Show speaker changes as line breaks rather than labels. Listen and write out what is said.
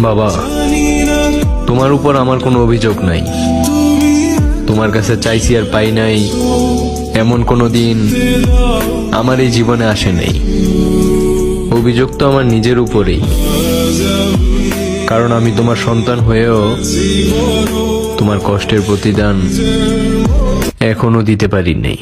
বাবা, তোমার উপর আমার কোনো অভিযোগ নাই। তোমার কাছে চাইছি আর পাই নাই এমন কোনো দিন আমার এই জীবনে আসে নাই। অভিযোগ তো আমার নিজের উপরেই, কারণ আমি তোমার সন্তান হয়েও তোমার কষ্টের প্রতিদান এখনো দিতে পারি নাই।